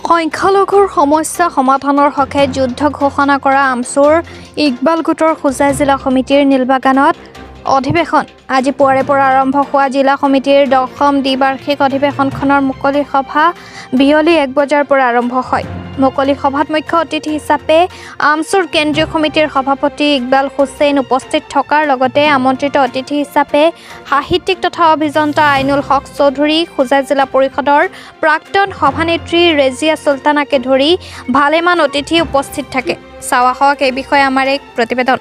সংখ্যালঘুৰ সমস্যা সমাধানৰ হকে যুদ্ধ ঘোষণা কৰা আমচুৰ ইকবাল গোটৰ হোজাই জিলা সমিতিৰ নীলবাগানত অধিৱেশন আজি পুৱাৰে পৰা আৰম্ভ হোৱা জিলা সমিতিৰ 10ম দ্বিবাৰ্ষিক অধিৱেশনখনৰ মুকলি সভা বিয়লি 1 বজাৰ পৰা আৰম্ভ হয়। মুকলি সভাত মুখ্য অতিথি হিচাপে আমচুৰ কেন্দ্ৰীয় সমিতিৰ সভাপতি ইকবাল হুছেইন উপস্থিত থকাৰ লগতে আমন্ত্ৰিত অতিথি হিচাপে সাহিত্যিক তথা অভিযন্তা আইনুল হক চৌধুৰী, হোজাই জিলা পৰিষদৰ প্ৰাক্তন সভানেত্ৰী ৰেজিয়া চুলতানাকে ধৰি ভালেমান অতিথি উপস্থিত থাকে। চাৱা হওক এই বিষয়ে আমাৰ এক প্ৰতিবেদন।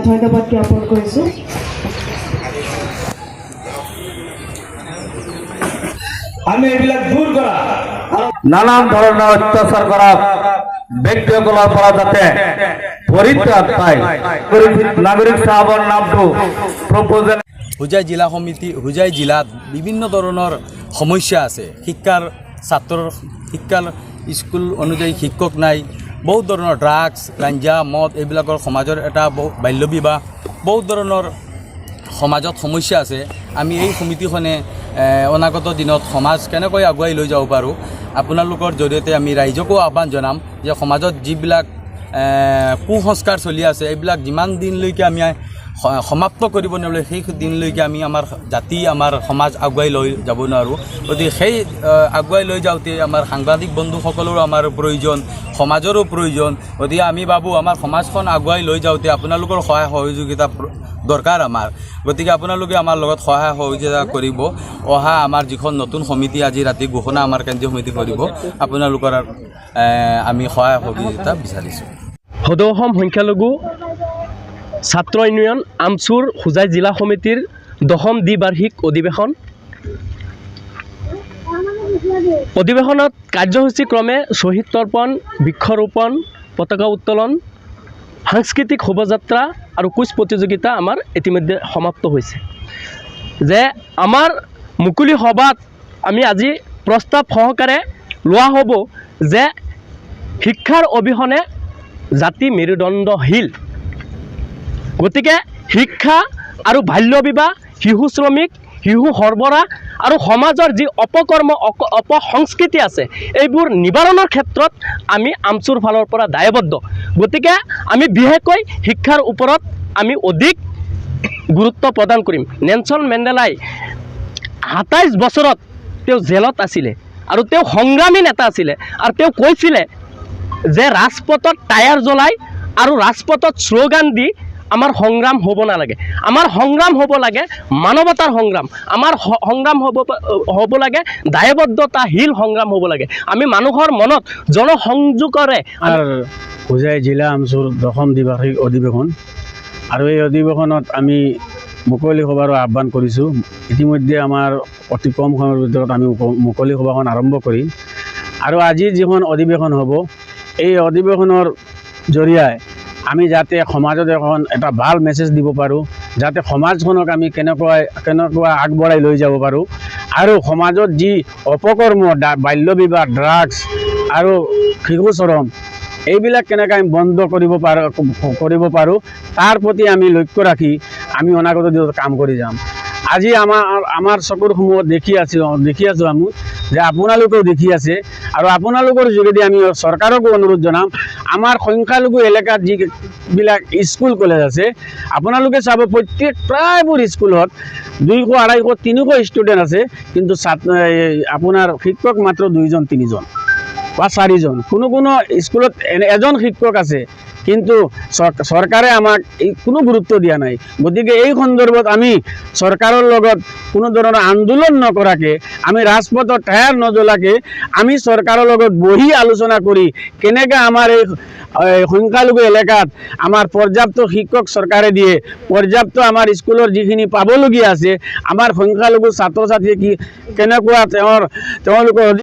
ধন্যবাদ জ্ঞাপন কৰিছোঁ। আমি এইবিলাক দূৰ কৰা নানান ধৰণৰ অত্যাচাৰ কৰা ব্যক্তিসকলৰ পৰা যাতে পৰিত্ৰাণ পায় নাগৰিক চাহাবৰ নামটো প্ৰপ'জেল। হোজাই জিলা সমিতি হোজাই জিলাত বিভিন্ন ধৰণৰ সমস্যা আছে। ছাত্ৰৰ শিক্ষাৰ স্কুল অনুযায়ী শিক্ষক নাই, বহুত ধৰণৰ ড্ৰাগছ, গাঞ্জা, মদ এইবিলাকৰ সমাজৰ এটা বাল্য বিবাহ, বহুত ধৰণৰ সমাজত সমস্যা আছে। আমি এই সমিতিখনে অনাগত দিনত সমাজ কেনেকৈ আগুৱাই লৈ যাব পাৰোঁ, আপোনালোকৰ জৰিয়তে আমি ৰাইজকো আহ্বান জনাম যে সমাজত যিবিলাক কুসংস্কাৰ চলি আছে এইবিলাক যিমান দিনলৈকে আমি সমাপ্ত কৰিব নোৱাৰোঁ সেই দিনলৈকে আমি আমাৰ জাতি আমাৰ সমাজ আগুৱাই লৈ যাব নোৱাৰোঁ। গতিকে সেই আগুৱাই লৈ যাওঁতে আমাৰ সাংবাদিক বন্ধুসকলৰো আমাৰ প্ৰয়োজন, সমাজৰো প্ৰয়োজন। গতিকে আমি ভাবোঁ আমাৰ সমাজখন আগুৱাই লৈ যাওঁতে আপোনালোকৰ সহায় সহযোগিতা দৰকাৰ আমাৰ। গতিকে আপোনালোকে আমাৰ লগত সহায় সহযোগিতা কৰিব। অহা আমাৰ যিখন নতুন সমিতি আজি ৰাতি ঘোষণা আমাৰ কেন্দ্ৰীয় সমিতি কৰিব, আপোনালোকৰ আমি সহায় সহযোগিতা বিচাৰিছোঁ। সদৌ অসম সংখ্যালঘু ছাত্ৰ ইউনিয়ন আমচুৰ হোজাই জিলা সমিতিৰ 10ম দ্বিবাৰ্ষিক অধিৱেশনত কাৰ্যসূচী ক্ৰমে শ্বহীদ তৰ্পণ, বৃক্ষৰোপণ, পতাকা উত্তোলন, সাংস্কৃতিক শোভাযাত্ৰা আৰু কুইজ প্ৰতিযোগিতা আমাৰ ইতিমধ্যে সমাপ্ত হৈছে। যে আমাৰ মুকলি সভাত আমি আজি প্ৰস্তাৱ সহকাৰে লোৱা হ'ব যে শিক্ষাৰ অবিহনে জাতি মেৰুদণ্ডশীল। গতিকে শিক্ষা আৰু বাল্য বিবাহ, শিশু শ্ৰমিক, শিশু সৰবৰাহ আৰু সমাজৰ যি অপকৰ্ম অপসংস্কৃতি আছে এইবোৰ নিবাৰণৰ ক্ষেত্ৰত আমি আমচুৰ ফালৰ পৰা দায়বদ্ধ। গতিকে আমি বিশেষকৈ শিক্ষাৰ ওপৰত আমি অধিক গুৰুত্ব প্ৰদান কৰিম। নেলছন মেণ্ডেলাই 27 বছৰত তেওঁ জেলত আছিলে আৰু তেওঁ সংগ্ৰামী নেতা আছিলে আৰু তেওঁ কৈছিলে যে ৰাজপথত টায়াৰ জ্বলাই আৰু ৰাজপথত শ্লোগান দি আমাৰ সংগ্ৰাম হ'ব নালাগে। আমাৰ সংগ্ৰাম হ'ব লাগে মানৱতাৰ সংগ্ৰাম, আমাৰ সংগ্ৰাম হ'ব লাগে দায়বদ্ধতাশীল সংগ্ৰাম হ'ব লাগে। আমি মানুহৰ মনত জনসংযোগৰে হোজাই জিলা আমচুৰ 10ম দ্বিবাৰ্ষিক অধিৱেশন আৰু এই অধিৱেশনত আমি মুকলি সভাৰো আহ্বান কৰিছোঁ। ইতিমধ্যে আমাৰ অতি কম সময়ৰ ভিতৰত আমি মুকলি সভাখন আৰম্ভ কৰিম আৰু আজি যিখন অধিৱেশন হ'ব এই অধিৱেশনৰ জৰিয়তে আমি যাতে সমাজত এটা ভাল মেছেজ দিব পাৰোঁ, যাতে সমাজখনক আমি কেনেকুৱা আগবঢ়াই লৈ যাব পাৰোঁ আৰু সমাজত যি অপকৰ্ম, বাল্য বিবাহ, ড্ৰাগছ আৰু শিশুচৰণ এইবিলাক কেনেকৈ আমি বন্ধ কৰিব পাৰোঁ তাৰ প্ৰতি আমি লক্ষ্য ৰাখি আমি অনাগত দিনত কাম কৰি যাম। আজি আমাৰ চকুৰ সন্মুখত দেখি আছোঁ আমি যে আপোনালোকেও দেখি আছে আৰু আপোনালোকৰ যোগেদি আমি চৰকাৰকো অনুৰোধ জনাম, আমাৰ সংখ্যালঘু এলেকাত যিবিলাক স্কুল কলেজ আছে আপোনালোকে চাব প্ৰায়বোৰ স্কুলত 200, 250, 300 ষ্টুডেণ্ট আছে, কিন্তু আপোনাৰ শিক্ষক মাত্ৰ 2-3জন বা 4জন। কোনো স্কুলত এজন শিক্ষক আছে, কিন্তু চৰকাৰে আমাক কোনো গুৰুত্ব দিয়া নাই। গতিকে এই সন্দৰ্ভত আমি চৰকাৰৰ লগত কোনো ধৰণৰ আন্দোলন নকৰাকৈ, আমি ৰাজপথত টায়াৰ নজ্বলাকৈ আমি চৰকাৰৰ লগত বহি আলোচনা কৰি কেনেকৈ আমাৰ এই সংখ্যালঘু এলেকাত আমাৰ পৰ্যাপ্ত শিক্ষক চৰকাৰে দিয়ে, পৰ্যাপ্ত আমাৰ স্কুলৰ যিখিনি পাবলগীয়া আছে আমাৰ সংখ্যালঘু ছাত্ৰ ছাত্ৰীয়ে কেনেকুৱা তেওঁলোকৰ